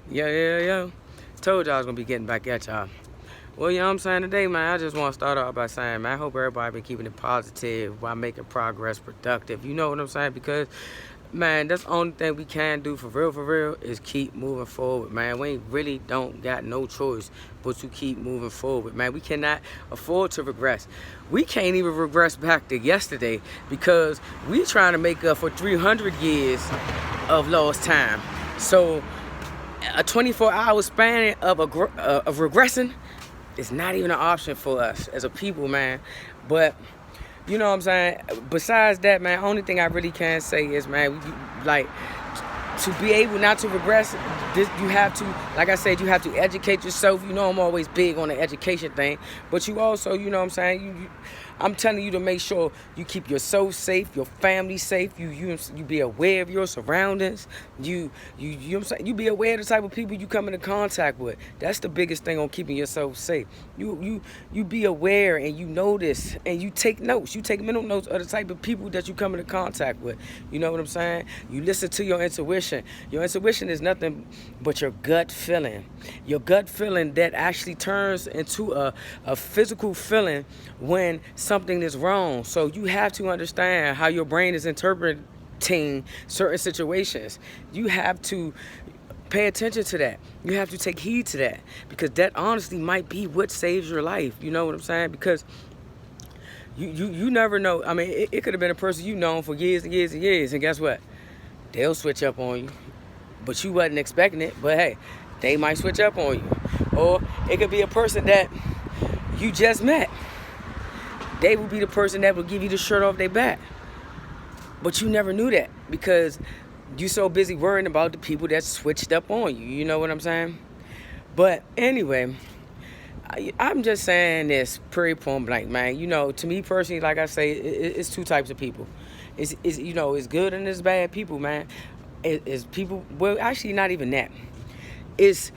Yeah. Told y'all I was gonna be getting back at y'all. Well, you know what I'm saying today, man, I just want to start off by saying, man, I hope everybody been keeping it positive while making progress productive. You know what I'm saying? Because, man, that's the only thing we can do for real, is keep moving forward, man. We really don't got no choice but to keep moving forward, man. We cannot afford to regress. We can't even regress back to yesterday because we trying to make up for 300 years of lost time. So, a 24-hour span of regressing is not even an option for us as a people, man. But you know what I'm saying? Besides that, man, only thing I really can say is, man, like, to be able not to regress, you have to, like I said, you have to educate yourself. You know I'm always big on the education thing, but you also, you know what I'm saying, I'm telling you to make sure you keep yourself safe, your family safe. You be aware of your surroundings. You know what I'm saying? You be aware of the type of people you come into contact with. That's the biggest thing on keeping yourself safe. You be aware and you notice and you take notes. You take mental notes of the type of people that you come into contact with. You know what I'm saying? You listen to your intuition. Your intuition is nothing but your gut feeling. Your gut feeling that actually turns into a physical feeling when something is wrong. So you have to understand how your brain is interpreting certain situations. You have to pay attention to that. You have to take heed to that, because that honestly might be what saves your life. You know what I'm saying? Because you never know. I mean, it could have been a person you've known for years and years and years, and guess what? They'll switch up on you, but you wasn't expecting it. But hey, they might switch up on you. Or it could be a person that you just met. They will be the person that will give you the shirt off their back. But you never knew that because you so busy worrying about the people that switched up on you. You know what I'm saying? But anyway, I'm just saying this pretty point blank, man. You know, to me personally, like I say, it's two types of people. It's you know, it's good and it's bad people, man. It's people, well, actually not even that. It's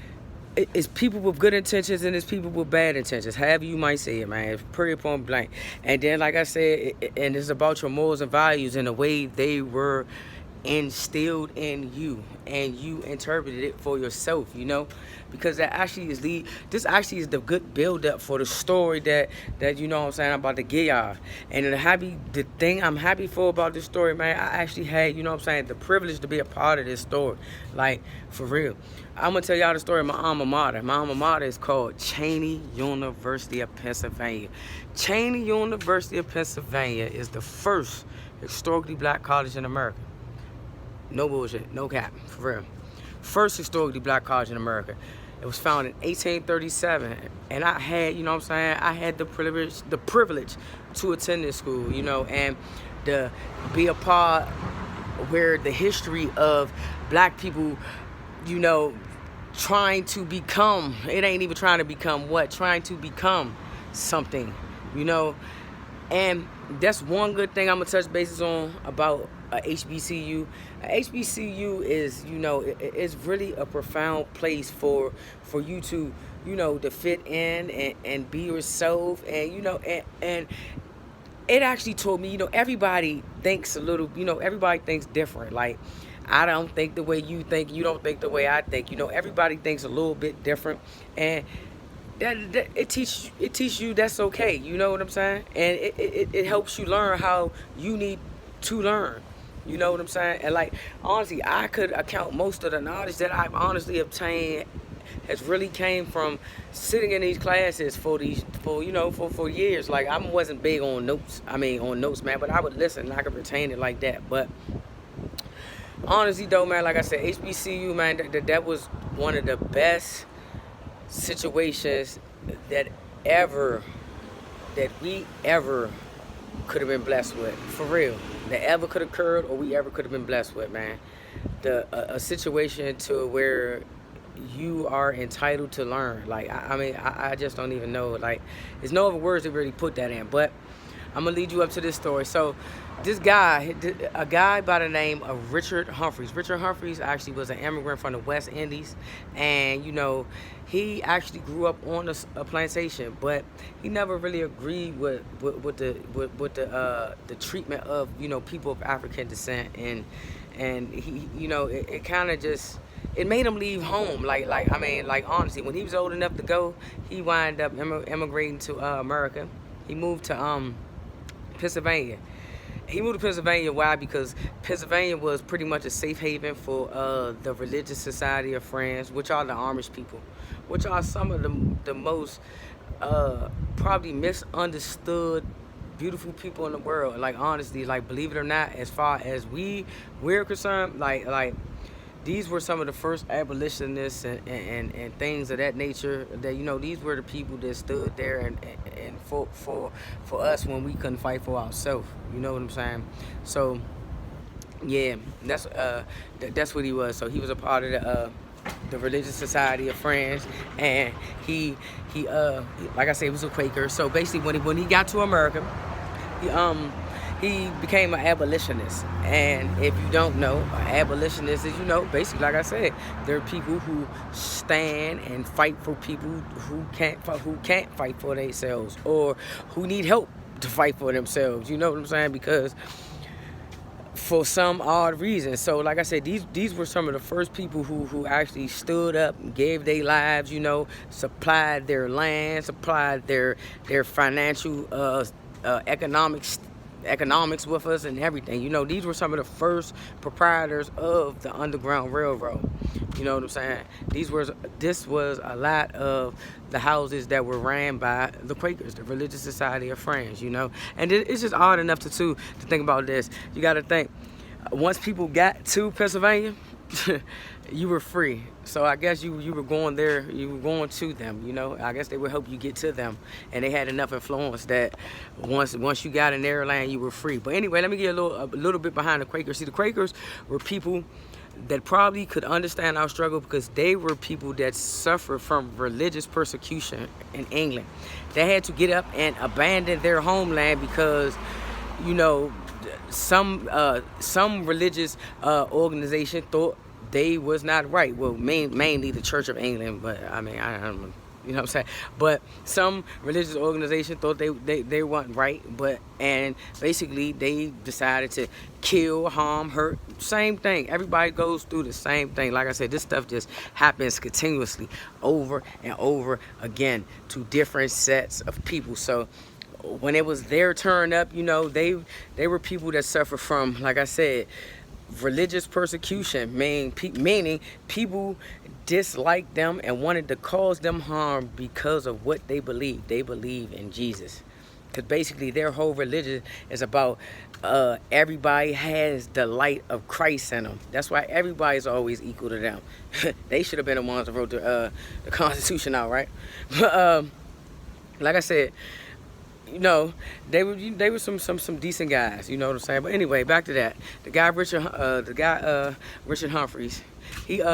people with good intentions and it's people with bad intentions, however you might say it, man. It's pretty point blank. And then, like I said, and it's about your morals and values and the way they were instilled in you, and you interpreted it for yourself, you know, because that actually is this actually is the good build up for the story that you know what I'm saying, I'm about to give y'all. And the thing I'm happy for about this story, man, I actually had, you know what I'm saying, the privilege to be a part of this story, like, for real. I'm gonna tell y'all the story of my alma mater. My alma mater is called Cheney University of Pennsylvania. Cheney University of Pennsylvania is the first historically black college in America. No bullshit, no cap, for real. First historically black college in America. It was founded in 1837, and I had, you know what I'm saying, I had the privilege to attend this school, you know, and to be a part where the history of black people, you know, trying to become, it ain't even trying to become what, trying to become something, you know. And that's one good thing I'm gonna touch bases on about a HBCU. A HBCU is, you know, it's really a profound place for you to, you know, to fit in and be yourself, and you know, and it actually told me, you know, everybody thinks a little, you know, everybody thinks different. Like, I don't think the way you think, you don't think the way I think. You know, everybody thinks a little bit different, and it teach you that's okay. You know what I'm saying? And it helps you learn how you need to learn. You know what I'm saying? And like, honestly, I could account most of the knowledge that I've honestly obtained has really came from sitting in these classes for years. Like, I wasn't big on notes. I mean, on notes, man, but I would listen and I could retain it like that. But honestly, though, man, like I said, HBCU, man, that was one of the best situations that we ever could have been blessed with, for real. That ever could have occurred, or we ever could have been blessed with, man. A situation to where you are entitled to learn. Like, I mean, I just don't even know. Like, there's no other words to really put that in. But I'm gonna lead you up to this story. So, this guy, a guy by the name of Richard Humphreys. Richard Humphreys actually was an immigrant from the West Indies, and you know, he actually grew up on a plantation, but he never really agreed with the treatment of, you know, people of African descent, and he, you know, it kind of just, it made him leave home. Like honestly, when he was old enough to go, he wound up immigrating to America. He moved to Pennsylvania. He moved to Pennsylvania. Why? Because Pennsylvania was pretty much a safe haven for the Religious Society of Friends, which are the Amish people, which are some of the most probably misunderstood beautiful people in the world. Like honestly, like believe it or not, as far as we're concerned, like these were some of the first abolitionists and things of that nature. That, you know, these were the people that stood there and for us when we couldn't fight for ourselves. You know what I'm saying? So yeah, that's what he was. So he was a part of the Religious Society of Friends, and he like I said, he was a Quaker. So basically, when he got to America, he became an abolitionist. And if you don't know, an abolitionist is, you know, basically, like I said, they're people who stand and fight for people who can't fight for themselves, or who need help to fight for themselves. You know what I'm saying? Because for some odd reason. So like I said, these were some of the first people who actually stood up and gave their lives, you know, supplied their land, supplied their financial economics with us and everything. You know, these were some of the first proprietors of the Underground Railroad. You know what I'm saying? This was a lot of the houses that were ran by the Quakers, the Religious Society of Friends, you know. And it's just odd enough to think about this. You got to think, once people got to Pennsylvania, you were free. So I guess you were going there, you were going to them, you know. I guess they would help you get to them, and they had enough influence that once you got in their land, you were free. But anyway, let me get a little bit behind the Quakers. See, the Quakers were people that probably could understand our struggle, because they were people that suffered from religious persecution in England. They had to get up and abandon their homeland because, you know, some religious organization thought they was not right. Well, mainly the Church of England, but I mean, I don't know. You know what I'm saying? But some religious organization thought they weren't right, and basically they decided to kill, harm, hurt. Same thing. Everybody goes through the same thing. Like I said, this stuff just happens continuously over and over again to different sets of people. So when it was their turn up, you know, they were people that suffered from, like I said, religious persecution, meaning people disliked them and wanted to cause them harm because of what they believe. They believe in Jesus. Because basically their whole religion is about everybody has the light of Christ in them. That's why everybody's always equal to them. They should have been the ones that wrote the Constitution out, right? But like I said, you know, they were some decent guys. You know what I'm saying? But anyway, back to that. The guy Richard Humphreys. He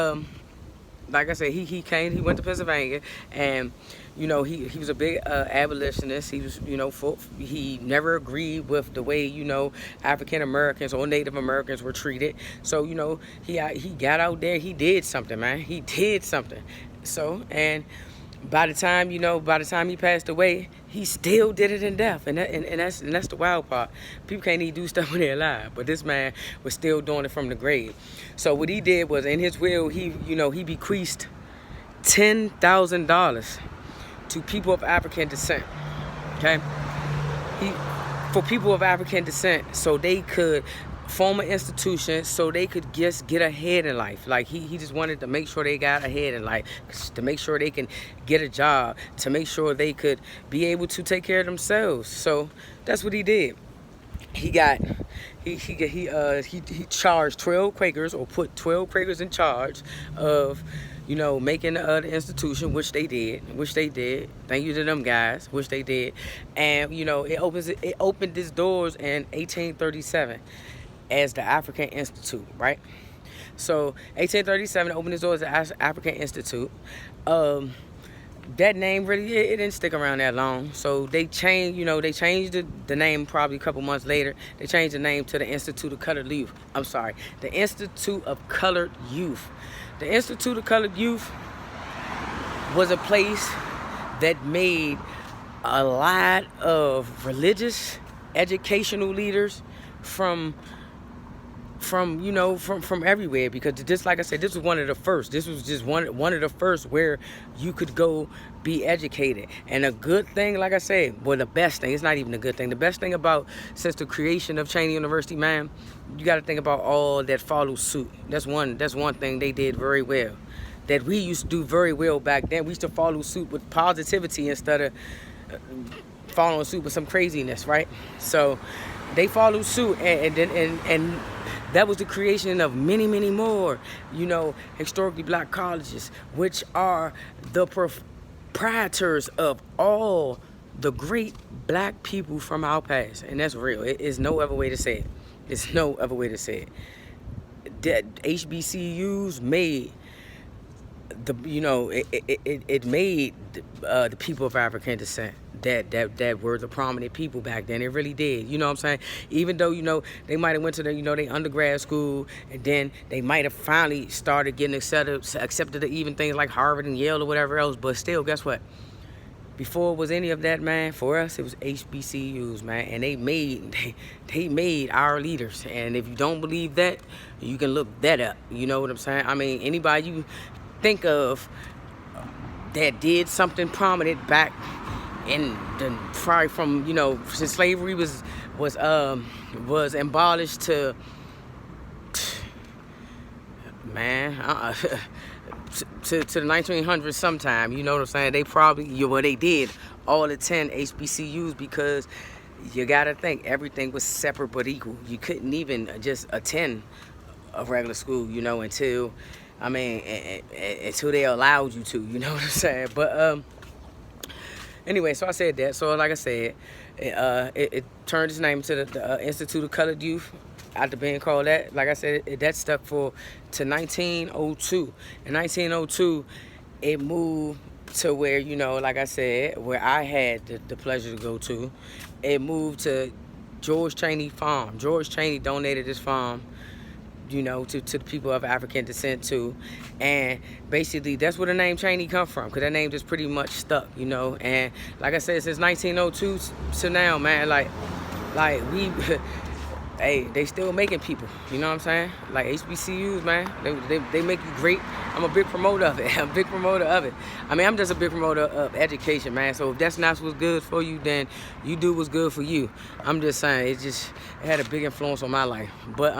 like I said, he went to Pennsylvania, and you know, he was a big abolitionist. He was, you know, he never agreed with the way, you know, African Americans or Native Americans were treated. So, you know, he got out there. He did something, man. He did something. So, and by the time he passed away, he still did it in death, and that's the wild part. People can't even do stuff when they're alive, but this man was still doing it from the grave. So what he did was, in his will, he bequeathed $10,000 to people of African descent. Okay, for people of African descent, so they could form an institution, so they could just get ahead in life. Like he just wanted to make sure they got ahead in life, to make sure they can get a job, to make sure they could be able to take care of themselves. So that's what he did. He charged 12 Quakers, or put 12 Quakers in charge of, you know, making the institution, which they did. Thank you to them guys, which they did. And you know, it opened its doors in 1837 as the African Institute, right? So 1837 opened its doors as the African Institute. That name really, it didn't stick around that long. So they changed the name probably a couple months later. They changed the name to the Institute of Colored Youth. I'm sorry, the Institute of Colored Youth. The Institute of Colored Youth was a place that made a lot of religious, educational leaders from from from everywhere, because just like I said, this was one of the first. This was just one of the first where you could go be educated. And a good thing, like I said, well, the best thing, it's not even a good thing. The best thing about, since the creation of Cheney University, man, you got to think about all that follow suit. That's one thing they did very well, that we used to do very well back then. We used to follow suit with positivity instead of following suit with some craziness, right? So they followed suit, and that was the creation of many, many more, historically black colleges, which are the proprietors of all the great black people from our past. And that's real. It is no other way to say it. It's no other way to say it. That HBCUs made it made the people of African descent that were the prominent people back then. It really did. You know what I'm saying? Even though, they might have went to their undergrad school, and then they might have finally started getting accepted to even things like Harvard and Yale or whatever else. But still, guess what? Before it was any of that, man, for us, it was HBCUs, man. And they made our leaders. And if you don't believe that, you can look that up. You know what I'm saying? I mean, anybody you think of that did something prominent back in the, probably from, since slavery was abolished to, man, to the 1900s sometime, you know what I'm saying? They probably, they did all attend HBCUs, because you gotta think everything was separate but equal. You couldn't even just attend a regular school, until, until they allowed you to, you know what I'm saying? But anyway, so I said that. So like I said, it turned its name to the Institute of Colored Youth, after being called that. Like I said, that stuck to 1902. In 1902, it moved to where, like I said, where I had the pleasure to go to. It moved to George Cheney Farm. George Cheney donated this farm, to the people of African descent too. And basically that's where the name Cheney come from, because that name just pretty much stuck, And like I said, since 1902 to now, man, like we hey, they still making people, you know what I'm saying? Like HBCUs, man, they make you great. I'm a big promoter of it. I'm a big promoter of it. I'm just a big promoter of education, man. So if that's not what's good for you, then you do what's good for you. I'm just saying, it had a big influence on my life. But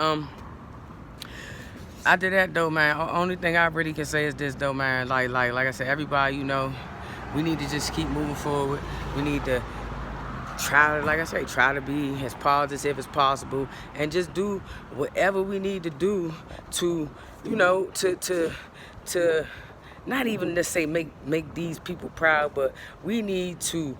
after that though, man, only thing I really can say is this though, man. Like I said, everybody, we need to just keep moving forward. We need to try to be as positive as possible, and just do whatever we need to do to, to not even to say make these people proud, but we need to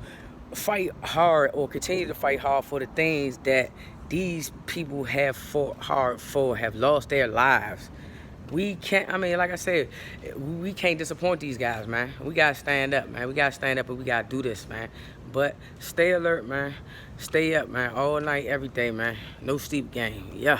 fight hard, or continue to fight hard for the things that these people have fought hard for, have lost their lives. We can't, like I said, we can't disappoint these guys, man. We gotta stand up, man. We gotta stand up, and we gotta do this, man. But stay alert, man. Stay up, man. All night, every day, man. No sleep game. Yeah.